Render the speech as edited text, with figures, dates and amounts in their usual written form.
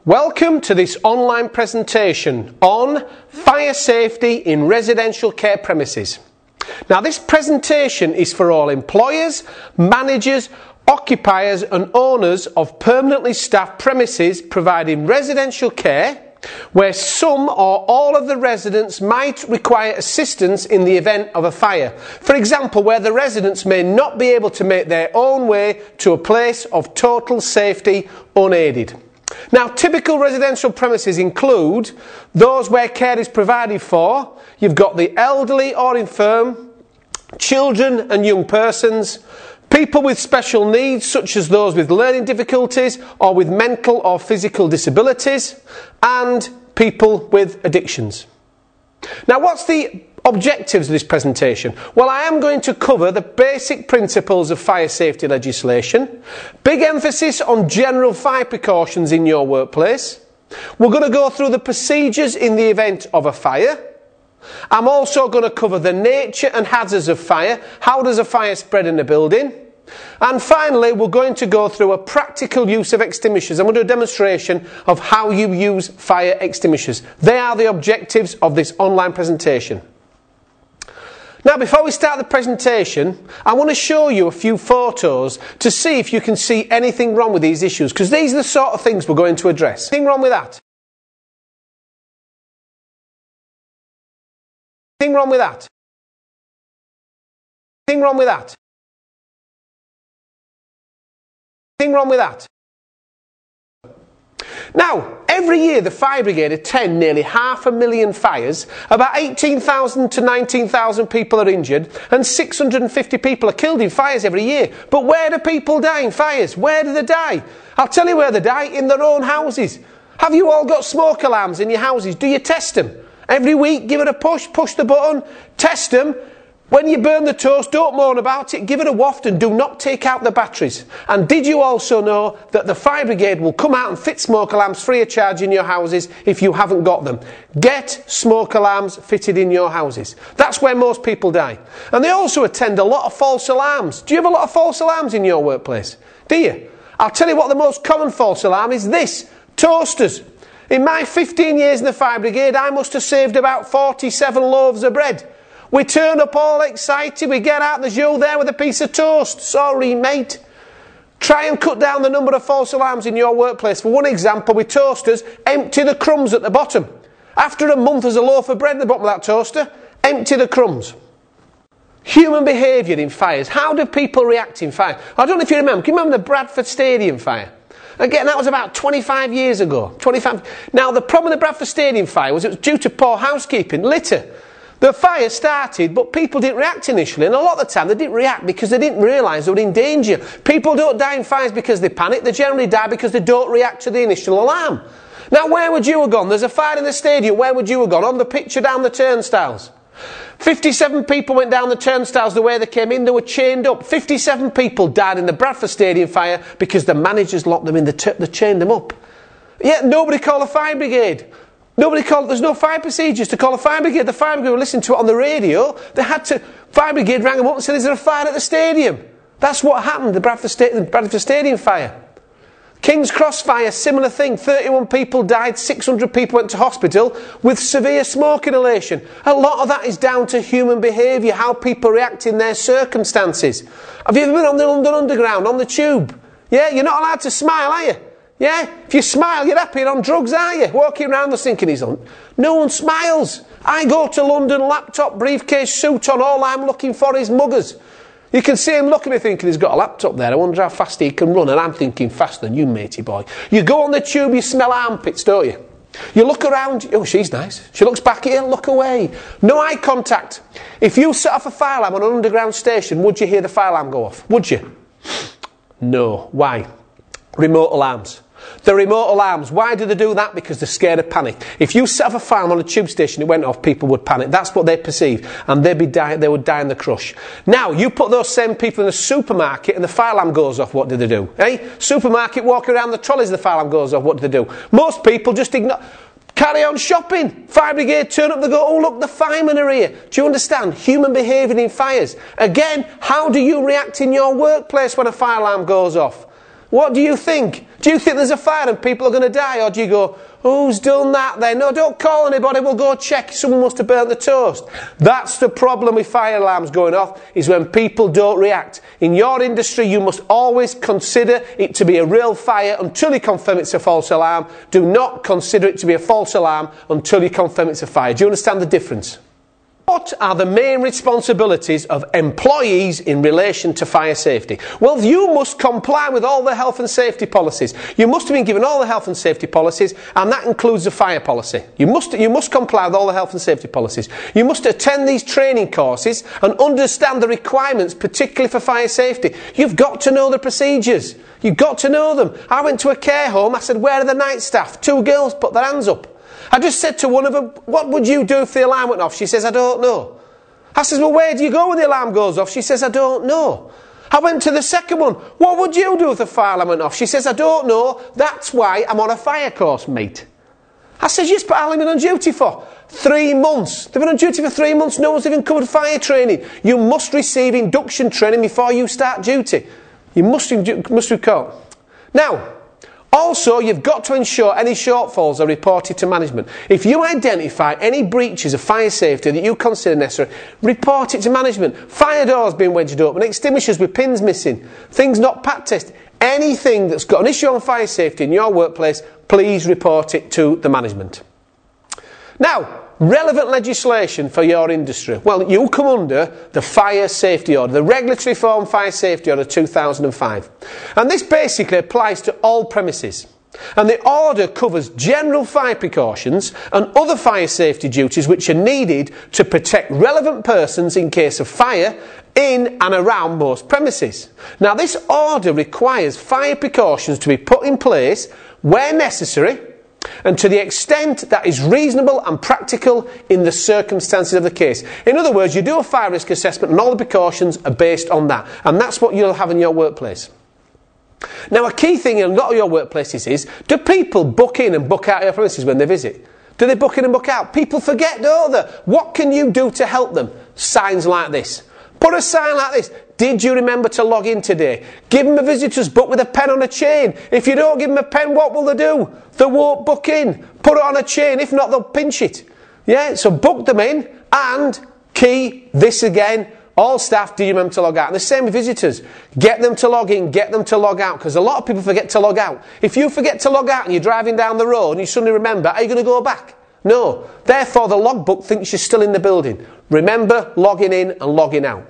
Welcome to this online presentation on fire safety in residential care premises. Now, this presentation is for all employers, managers, occupiers and owners of permanently staffed premises providing residential care where some or all of the residents might require assistance in the event of a fire. For example, where the residents may not be able to make their own way to a place of total safety unaided. Now, typical residential premises include those where care is provided for. You've got the elderly or infirm, children and young persons, people with special needs such as those with learning difficulties or with mental or physical disabilities, and people with addictions. Now, what's the objectives of this presentation? Well, I am going to cover the basic principles of fire safety legislation, big emphasis on general fire precautions in your workplace. We're going to go through the procedures in the event of a fire. I'm also going to cover the nature and hazards of fire. How does a fire spread in a building? And finally, we're going to go through a practical use of extinguishers. I'm going to do a demonstration of how you use fire extinguishers. They are the objectives of this online presentation. Now, before we start the presentation, I want to show you a few photos to see if you can see anything wrong with these issues, because these are the sort of things we're going to address. Anything wrong with that? Anything wrong with that? Anything wrong with that? Anything wrong with that? Now, every year the fire brigade attend nearly 500,000 fires, about 18,000 to 19,000 people are injured and 650 people are killed in fires every year. But where do people die in fires? Where do they die? I'll tell you where they die: in their own houses. Have you all got smoke alarms in your houses? Do you test them? Every week, give it a push the button, test them. When you burn the toast, don't moan about it, give it a waft and do not take out the batteries. And did you also know that the fire brigade will come out and fit smoke alarms free of charge in your houses if you haven't got them? Get smoke alarms fitted in your houses. That's where most people die. And they also attend a lot of false alarms. Do you have a lot of false alarms in your workplace? Do you? I'll tell you what the most common false alarm is: this: toasters. In my 15 years in the fire brigade, I must have saved about 47 loaves of bread. We turn up all excited, we get out, there's you there with a piece of toast. Sorry, mate. Try and cut down the number of false alarms in your workplace. For one example, with toasters, empty the crumbs at the bottom. After a month, there's a loaf of bread at the bottom of that toaster. Empty the crumbs. Human behaviour in fires. How do people react in fire? I don't know if you remember. Can you remember the Bradford Stadium fire? Again, that was about 25 years ago. Now, the problem with the Bradford Stadium fire was it was due to poor housekeeping, litter. The fire started, but people didn't react initially, and a lot of the time they didn't react because they didn't realise they were in danger. People don't die in fires because they panic, they generally die because they don't react to the initial alarm. Now, where would you have gone? There's a fire in the stadium, where would you have gone? On the picture down the turnstiles. 57 people went down the turnstiles the way they came in, they were chained up. 57 people died in the Bradford Stadium fire because the managers locked them in, they chained them up. Yet nobody called a fire brigade. There's no fire procedures to call a fire brigade. The fire brigade would listen to it on the radio. Fire brigade rang them up and said, is there a fire at the stadium? That's what happened, the Bradford Stadium fire. King's Cross fire, similar thing. 31 people died, 600 people went to hospital with severe smoke inhalation. A lot of that is down to human behaviour, how people react in their circumstances. Have you ever been on the London Underground, on the tube? Yeah, you're not allowed to smile, are you? Yeah, if you smile, you're happy. You're on drugs, are you? Walking around the thinking he's on. No one smiles. I go to London, laptop, briefcase, suit on. All I'm looking for is muggers. You can see him looking at me thinking he's got a laptop there. I wonder how fast he can run. And I'm thinking faster than you, matey boy. You go on the tube, you smell armpits, don't you? You look around. Oh, she's nice. She looks back at you, look away. No eye contact. If you set off a fire alarm on an underground station, would you hear the fire alarm go off? Would you? No. Why? Remote alarms. The remote alarms, why do they do that? Because they're scared of panic. If you set off a fire alarm on a tube station, it went off, people would panic. That's what they perceive, and they would die in the crush. Now, you put those same people in a supermarket and the fire alarm goes off, what do they do? Supermarket, walking around the trolleys, the fire alarm goes off, what do they do? Most people just ignore. Carry on shopping. Fire brigade turn up, they go, oh look, the firemen are here. Do you understand? Human behaviour in fires. Again, how do you react in your workplace when a fire alarm goes off? What do you think? Do you think there's a fire and people are going to die? Or do you go, who's done that then? No, don't call anybody, we'll go check. Someone must have burnt the toast. That's the problem with fire alarms going off, is when people don't react. In your industry, you must always consider it to be a real fire until you confirm it's a false alarm. Do not consider it to be a false alarm until you confirm it's a fire. Do you understand the difference? What are the main responsibilities of employees in relation to fire safety? Well, you must comply with all the health and safety policies. You must have been given all the health and safety policies, and that includes the fire policy. You must comply with all the health and safety policies. You must attend these training courses and understand the requirements, particularly for fire safety. You've got to know the procedures. You've got to know them. I went to a care home, I said, where are the night staff? 2 girls put their hands up. I just said to one of them, what would you do if the alarm went off? She says, I don't know. I says, well, where do you go when the alarm goes off? She says, I don't know. I went to the second one. What would you do if the fire alarm went off? She says, I don't know. That's why I'm on a fire course, mate. I says, yes, but how long have you been on duty for? 3 months. They've been on duty for 3 months. No one's even covered fire training. You must receive induction training before you start duty. You must recall. Now, also, you've got to ensure any shortfalls are reported to management. If you identify any breaches of fire safety that you consider necessary, report it to management. Fire doors being wedged open, extinguishers with pins missing, things not pat tested. Anything that's got an issue on fire safety in your workplace, please report it to the management. Now, relevant legislation for your industry. Well, you come under the Fire Safety Order, the Regulatory Reform Fire Safety Order 2005. And this basically applies to all premises. And the order covers general fire precautions and other fire safety duties which are needed to protect relevant persons in case of fire in and around most premises. Now, this order requires fire precautions to be put in place where necessary, and to the extent that is reasonable and practical in the circumstances of the case. In other words, you do a fire risk assessment and all the precautions are based on that. And that's what you'll have in your workplace. Now, a key thing in a lot of your workplaces is, do people book in and book out your premises when they visit? Do they book in and book out? People forget, don't they? What can you do to help them? Signs like this. Put a sign like this. Did you remember to log in today? Give them a visitor's book with a pen on a chain. If you don't give them a pen, what will they do? They won't book in. Put it on a chain. If not, they'll pinch it. Yeah, so book them in. And key, this again, all staff, do you remember to log out? And the same with visitors. Get them to log in, get them to log out. Because a lot of people forget to log out. If you forget to log out and you're driving down the road and you suddenly remember, are you going to go back? No. Therefore, the logbook thinks you're still in the building. Remember logging in and logging out.